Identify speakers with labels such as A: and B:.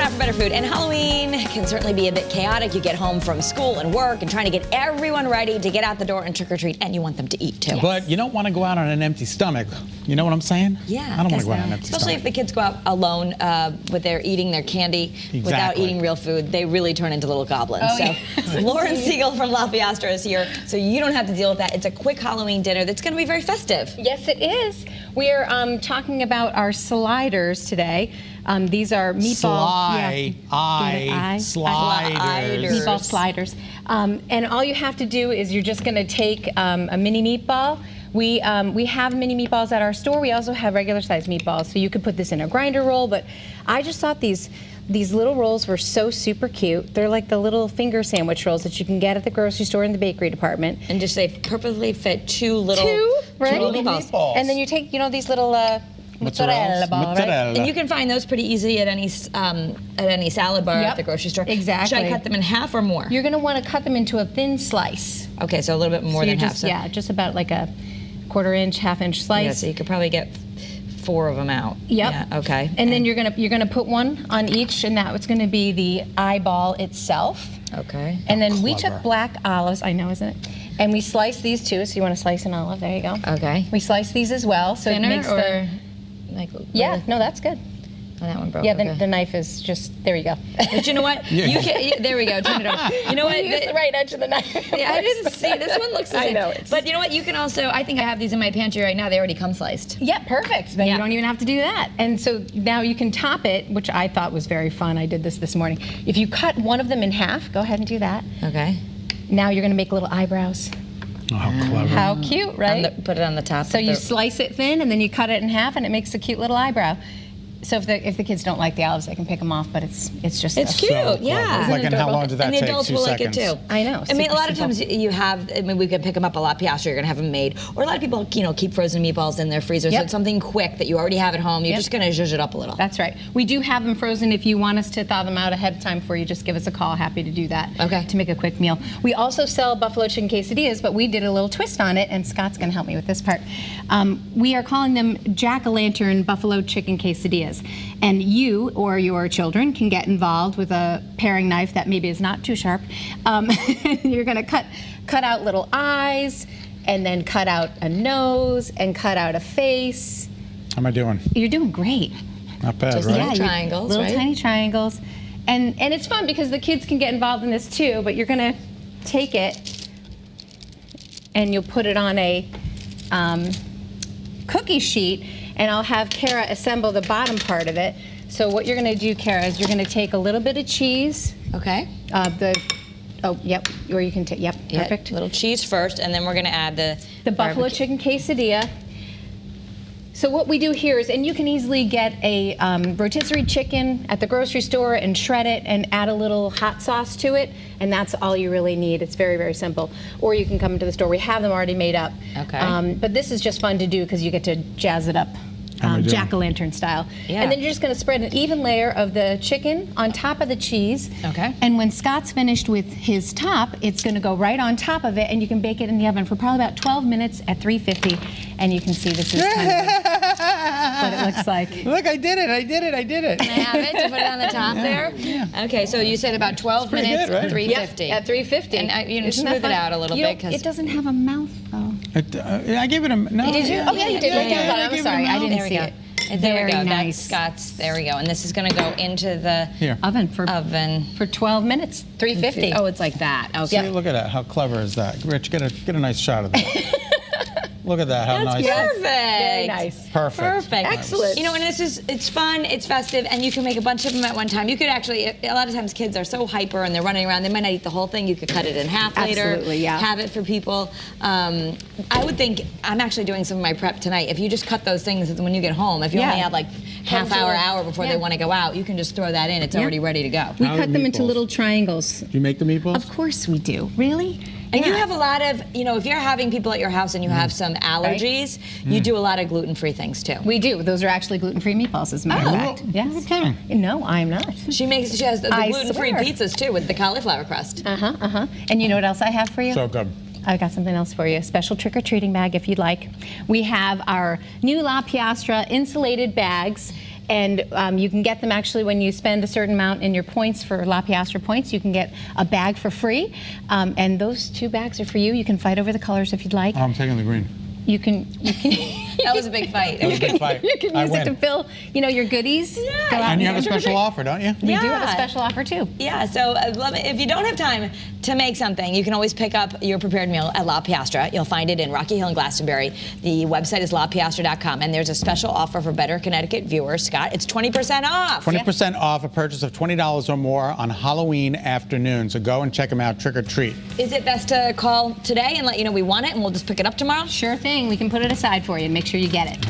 A: time for better food. And Halloween can certainly be a bit chaotic. You get home from school and work and trying to get everyone ready to get out the door and trick or treat, and you want them to eat too.
B: But you don't want to go out on an empty stomach. You know what I'm saying?
A: Yeah.
B: I don't want to go out on an empty
A: Especially
B: stomach.
A: if the kids go out alone, but they're eating their candy without
B: Exactly.
A: eating real food. They really turn into little goblins. So Lauren Siegel from La Piastra is here, so you don't have to deal with that. It's a quick Halloween dinner that's going to be very festive.
C: Yes, it is. We're talking about our sliders today. These are meatball
B: sliders.
C: Meatball sliders. And all you have to do is you're just going to take a mini meatball. We have mini meatballs at our store. We also have regular size meatballs, so you could put this in a grinder roll. But I just thought these little rolls were so super cute. They're like the little finger sandwich rolls that you can get at the grocery store in the bakery department.
A: And just they perfectly fit two little meatballs.
C: And then you take these little mozzarella ball, right?
A: And you can find those pretty easy at any salad bar at the grocery store.
C: Exactly.
A: Should I cut them in half or more?
C: You're going to want to cut them into a thin slice.
A: Okay, so a little bit more than half.
C: Yeah, just about like a quarter-inch, half-inch slice.
A: Yeah, so you could probably get 4 of them out.
C: Yep.
A: Yeah, okay.
C: And then you're gonna put one on each, and that's going to be the eyeball itself.
A: Okay.
C: And then we took black olives. I know, isn't it? And we sliced these too. So you want to slice an olive? There you go.
A: Okay.
C: We sliced these as well. So
A: Thinner
C: it makes
A: or like?
C: Yeah. No, that's good.
A: Oh, that one broke.
C: Yeah,
A: okay.
C: the knife is just there. You go.
A: But you know what? You can. There we go. Turn it over. You know what?
C: Use the right edge of the knife.
A: Yeah, I didn't see. This one looks the same.
C: I know.
A: But you know what? You can also. I think I have these in my pantry right now. They already come sliced.
C: Yeah, perfect. Then you don't even have to do that. And so now you can top it, which I thought was very fun. I did this morning. If you cut one of them in half, go ahead and do that.
A: Okay.
C: Now you're going to make little eyebrows.
B: Oh, how clever.
C: How cute, right?
A: Put it on the top.
C: So you slice it thin, and then you cut it in half, and it makes a cute little eyebrow. So if the kids don't like the olives, they can pick them off, but it's just
A: cute,
B: So
A: yeah.
B: clever. Like, and how long did that
A: and the
B: take?
A: adults
B: 2
A: will
B: seconds?
A: like it too.
C: I know.
A: I mean, a lot of
C: super
A: times you have. I mean, we can pick them up at La Piastra. You're gonna have them made, or a lot of people, keep frozen meatballs in their freezer. So it's something quick that you already have at home. You're just gonna zhuzh it up a little.
C: That's right. We do have them frozen. If you want us to thaw them out ahead of time for you, just give us a call. Happy to do that.
A: Okay.
C: To make a quick meal. We also sell buffalo chicken quesadillas, but we did a little twist on it, and Scott's going to help me with this part. We are calling them jack-o'-lantern buffalo chicken quesadillas, and you or your children can get involved with a paring knife that maybe is not too sharp. You're going to cut out little eyes, and then cut out a nose, and cut out a face.
B: How am I doing?
C: You're doing great.
B: Not bad,
A: Just
B: right?
A: little triangles,
C: little
A: right?
C: tiny triangles, and it's fun because the kids can get involved in this too. But you're gonna take it and you'll put it on a cookie sheet, and I'll have Kara assemble the bottom part of it. So what you're gonna do, Kara, is you're gonna take a little bit of cheese.
A: Okay.
C: Or you can take, perfect.
A: Little cheese first, and then we're gonna add
C: The buffalo chicken quesadilla. So what we do here is, and you can easily get a rotisserie chicken at the grocery store and shred it and add a little hot sauce to it, and that's all you really need. It's very, very simple. Or you can come to the store. We have them already made up.
A: Okay.
C: But this is just fun to do because you get to jazz it up. Jack-o'-lantern style.
A: Yeah.
C: And then you're just going to spread an even layer of the chicken on top of the cheese.
A: Okay.
C: And when Scott's finished with his top, it's going to go right on top of it, and you can bake it in the oven for probably about 12 minutes at 350. And you can see this is kind of what it looks like.
B: Look, I did it.
A: Can I have it to put it on the top there?
B: Yeah.
A: Okay, so you said about 12
B: pretty
A: minutes
B: good, right?
A: at 350.
C: At 350.
A: And
C: Isn't that
A: smooth it
C: fun?
A: out a little bit.
C: It doesn't have a mouth, though.
B: I gave it a no.
C: Did you? Oh, yeah, you did.
B: I
C: I'm
B: gave it a
C: sorry, I
B: mouth.
C: didn't
A: There we
C: see
A: go.
C: it.
A: There we
C: Very
A: go.
C: nice.
A: That's Scott's. There we go. And this is going to go into the
C: Oven for 12 minutes, 350.
A: Oh, it's like that. Okay.
B: See, look at that. How clever is that? Rich, get a nice shot of that. Look at that. How nice.
A: Perfect.
C: Very nice.
B: Perfect.
A: Perfect.
C: Excellent.
A: You know, and it's fun, it's festive, and you can make a bunch of them at one time. You could actually, a lot of times kids are so hyper and they're running around, they might not eat the whole thing. You could cut it in half later.
C: Absolutely, yeah.
A: Have it for people. I would think, I'm actually doing some of my prep tonight. If you just cut those things when you get home, if you only have like hour before they want to go out, you can just throw that in. It's already ready to go.
C: We
B: How are
C: cut
B: the
C: them into
B: meatballs?
C: little triangles.
B: Do you make the meatballs?
C: Of course we do. Really?
A: And you have a lot of, if you're having people at your house and you have some allergies, you do a lot of gluten-free things too.
C: We do. Those are actually gluten-free meatballs, as a matter of fact. Yes.
B: Okay.
C: No, I'm not.
A: She has the
C: I
A: gluten-free
C: swear.
A: pizzas too with the cauliflower crust.
C: And you know what else I have for you?
B: So good.
C: I got something else for you. A special trick-or-treating bag if you'd like. We have our new La Piastra insulated bags. And you can get them actually when you spend a certain amount in your points for La Piastra points. You can get a bag for free. And those 2 bags are for you. You can fight over the colors if you'd like.
B: I'm taking the green.
C: You can
A: That was a big fight.
B: That was a big fight.
C: you can
B: I
C: use it to
B: win.
C: fill, your goodies. Go out
B: And you have a
C: enjoy.
B: special offer, don't you?
C: We do
A: Yeah.
C: have a special offer too.
A: Yeah, so if you don't have time to make something, you can always pick up your prepared meal at La Piastra. You'll find it in Rocky Hill and Glastonbury. The website is lapiastra.com, and there's a special offer for Better Connecticut viewers. Scott, it's 20% off.
B: 20% off a purchase of $20 or more on Halloween afternoon. So go and check them out, trick or treat.
A: Is it best to call today and let you know we want it, and we'll just pick it up tomorrow?
C: Sure thing. We can put it aside for you and make sure you get it.